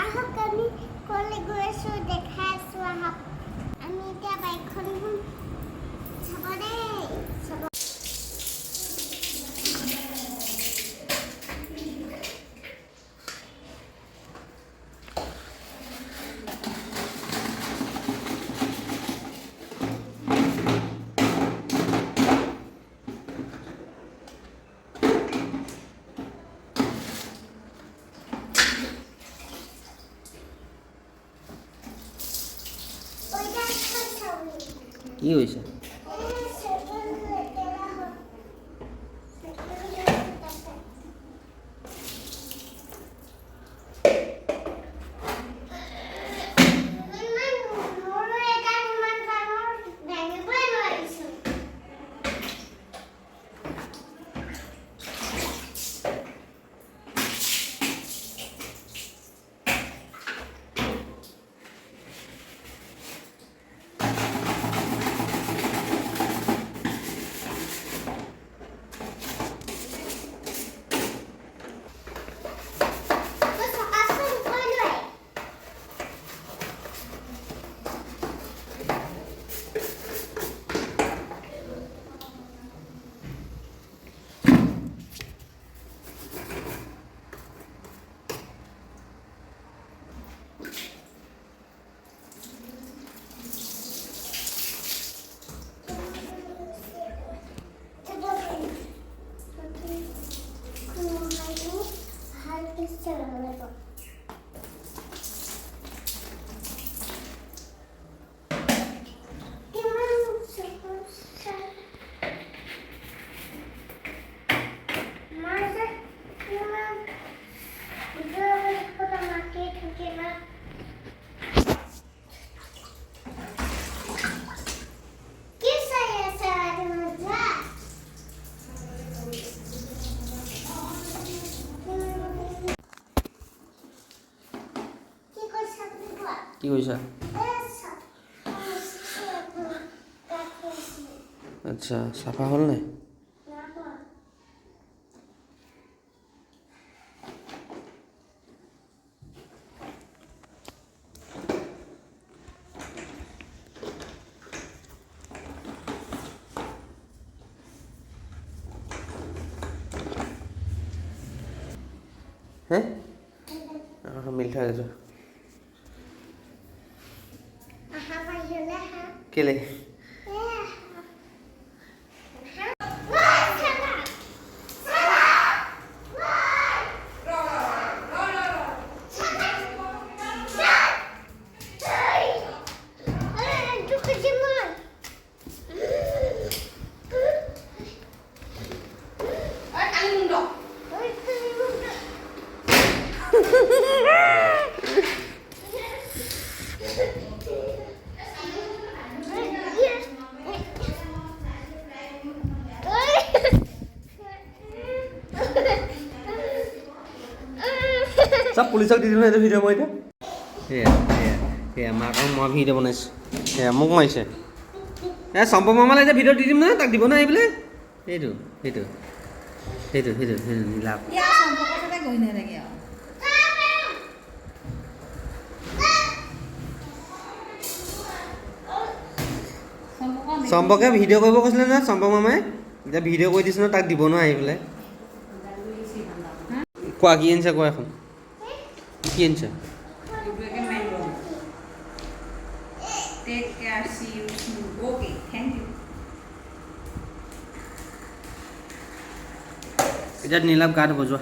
আহক আমি কলে গৈ আছো দেখাই আছো আহক আমি এতিয়া বাইকখন চাব দেই চাব কি হৈছে কি কৈছা আচ্ছা চাফা হ'ল নাই হে মিল থৈ আছো কেলে সব পুলিচক দি দিলোঁ এইটো ভিডিঅ' মই এতিয়া সেয়া সেয়া সেয়া মাক মই ভিডিঅ' বনাইছোঁ সেয়া মোক মাৰিছে চম্পক মামালৈ এতিয়া ভিডিঅ' দি দিম নহয় তাক দিব নহয় এইবোলে সেইটো সেইটো সেইটো সেইটো সেইটো নীলাভ চম্পকে ভিডিঅ' কৰিব কৈছিলে নহয় চম্পক মামাই এতিয়া ভিডিঅ' কৰি দিছোঁ নহয় তাক দিব নহয় আহি পেলাই কোৱা কি আনিছা কোৱা এখন কি আনিছা Take care, see you soon. Okay, thank you. এতিয়া নীলাভ গা ধুব যোৱা